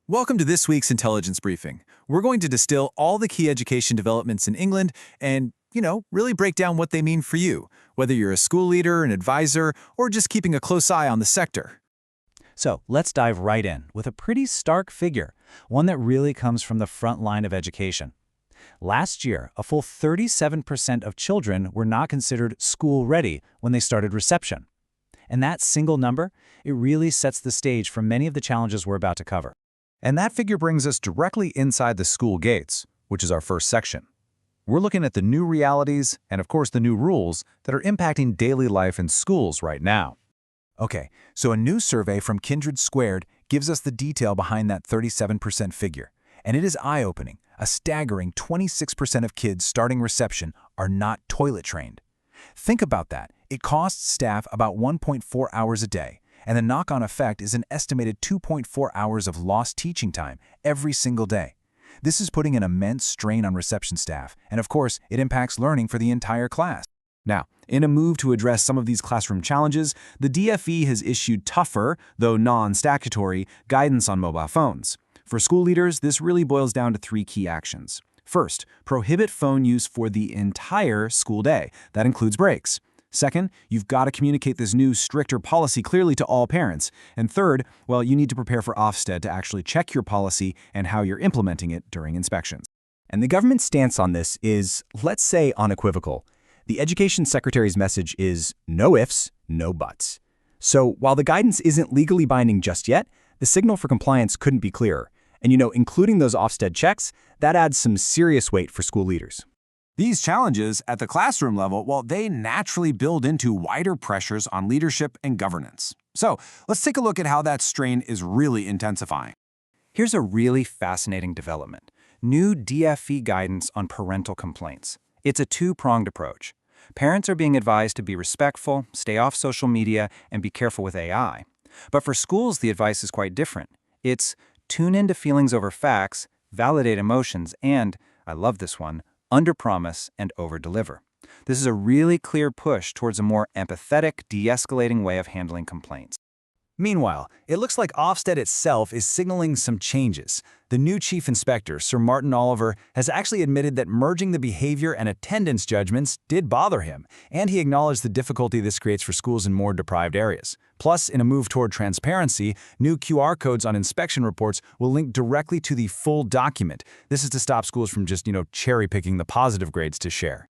Welcome to this week's Intelligence Briefing. We're going to distill all the key education developments in England and, really break down what they mean for you, whether you're a school leader, an advisor, or just keeping a close eye on the sector. So let's dive right in with a pretty stark figure, one that really comes from the front line of education. Last year, a full 37% of children were not considered school-ready when they started reception. And that single number, it really sets the stage for many of the challenges we're about to cover. And that figure brings us directly inside the school gates, which is our first section. We're looking at the new realities and, of course, the new rules that are impacting daily life in schools right now. Okay, so a new survey from Kindred Squared gives us the detail behind that 37% figure. And it is eye-opening. A staggering 26% of kids starting reception are not toilet trained. Think about that. It costs staff about 1.4 hours a day, and the knock-on effect is an estimated 2.4 hours of lost teaching time every single day. This is putting an immense strain on reception staff, and of course, it impacts learning for the entire class. Now, in a move to address some of these classroom challenges, the DFE has issued tougher, though non-statutory, guidance on mobile phones. For school leaders, this really boils down to three key actions. First, prohibit phone use for the entire school day. That includes breaks. Second, you've got to communicate this new, stricter policy clearly to all parents. And third, well, you need to prepare for Ofsted to actually check your policy and how you're implementing it during inspections. And the government's stance on this is, let's say, unequivocal. The Education Secretary's message is no ifs, no buts. So while the guidance isn't legally binding just yet, the signal for compliance couldn't be clearer. And including those Ofsted checks, that adds some serious weight for school leaders. These challenges at the classroom level, well, they naturally build into wider pressures on leadership and governance. So let's take a look at how that strain is really intensifying. Here's a really fascinating development. New DFE guidance on parental complaints. It's a two-pronged approach. Parents are being advised to be respectful, stay off social media, and be careful with AI. But for schools, the advice is quite different. It's tune into feelings over facts, validate emotions, and, I love this one, underpromise and overdeliver. This is a really clear push towards a more empathetic, de-escalating way of handling complaints. Meanwhile, it looks like Ofsted itself is signaling some changes. The new chief inspector, Sir Martin Oliver, has actually admitted that merging the behavior and attendance judgments did bother him, and he acknowledged the difficulty this creates for schools in more deprived areas. Plus, in a move toward transparency, new QR codes on inspection reports will link directly to the full document. This is to stop schools from just, cherry-picking the positive grades to share.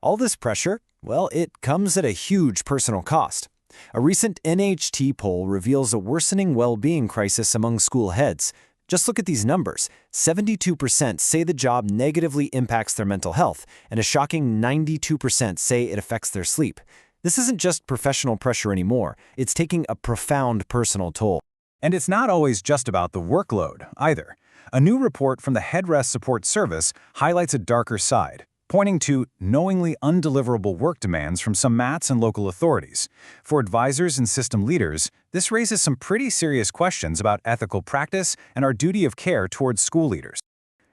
All this pressure, well, it comes at a huge personal cost. A recent NHT poll reveals a worsening well-being crisis among school heads. Just look at these numbers. 72% say the job negatively impacts their mental health, and a shocking 92% say it affects their sleep. This isn't just professional pressure anymore. It's taking a profound personal toll. And it's not always just about the workload, either. A new report from the Headrest Support Service highlights a darker side, pointing to knowingly undeliverable work demands from some MATs and local authorities. For advisors and system leaders, this raises some pretty serious questions about ethical practice and our duty of care towards school leaders.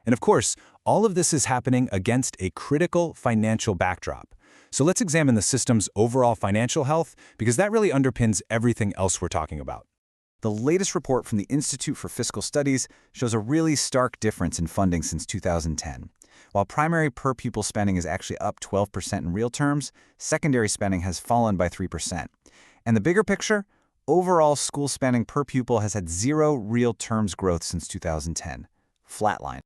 And of course, all of this is happening against a critical financial backdrop. So let's examine the system's overall financial health, because that really underpins everything else we're talking about. The latest report from the Institute for Fiscal Studies shows a really stark difference in funding since 2010. While primary per-pupil spending is actually up 12% in real terms, secondary spending has fallen by 3%. And the bigger picture? Overall school spending per pupil has had zero real terms growth since 2010. Flatline.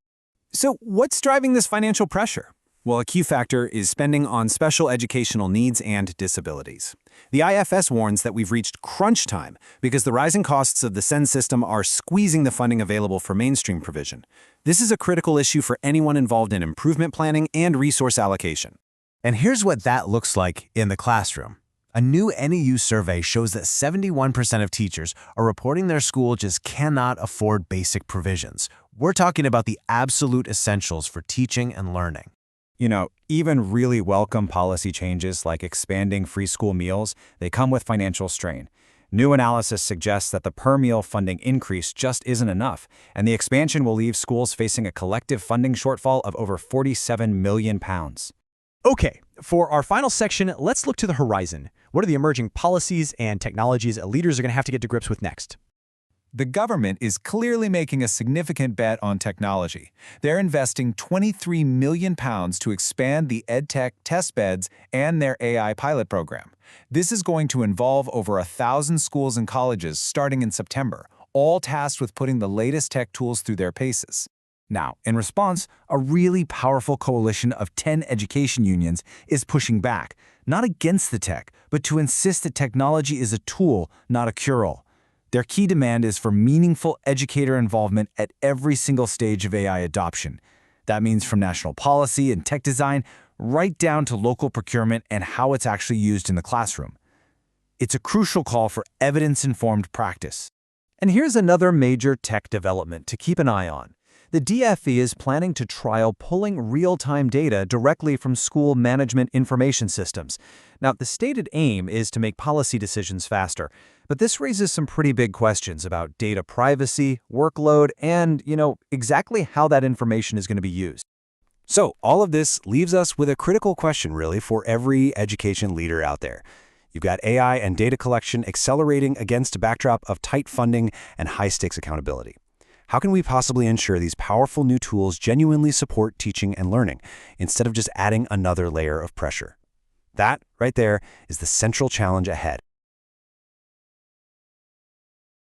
So what's driving this financial pressure? Well, a key factor is spending on special educational needs and disabilities. The IFS warns that we've reached crunch time because the rising costs of the SEND system are squeezing the funding available for mainstream provision. This is a critical issue for anyone involved in improvement planning and resource allocation. And here's what that looks like in the classroom. A new NEU survey shows that 71% of teachers are reporting their school just cannot afford basic provisions. We're talking about the absolute essentials for teaching and learning. Even really welcome policy changes like expanding free school meals, they come with financial strain. New analysis suggests that the per-meal funding increase just isn't enough, and the expansion will leave schools facing a collective funding shortfall of over £47 million. Okay, for our final section, let's look to the horizon. What are the emerging policies and technologies leaders are going to have to get to grips with next? The government is clearly making a significant bet on technology. They're investing £23 million to expand the EdTech test beds and their AI pilot program. This is going to involve over 1,000 schools and colleges starting in September, all tasked with putting the latest tech tools through their paces. Now, in response, a really powerful coalition of 10 education unions is pushing back, not against the tech, but to insist that technology is a tool, not a cure-all. Their key demand is for meaningful educator involvement at every single stage of AI adoption. That means from national policy and tech design right down to local procurement and how it's actually used in the classroom. It's a crucial call for evidence-informed practice. And here's another major tech development to keep an eye on. The DFE is planning to trial pulling real-time data directly from school management information systems. Now, the stated aim is to make policy decisions faster, but this raises some pretty big questions about data privacy, workload, and, exactly how that information is going to be used. So, all of this leaves us with a critical question, really, for every education leader out there. You've got AI and data collection accelerating against a backdrop of tight funding and high-stakes accountability. How can we possibly ensure these powerful new tools genuinely support teaching and learning, instead of just adding another layer of pressure? That, right there, is the central challenge ahead.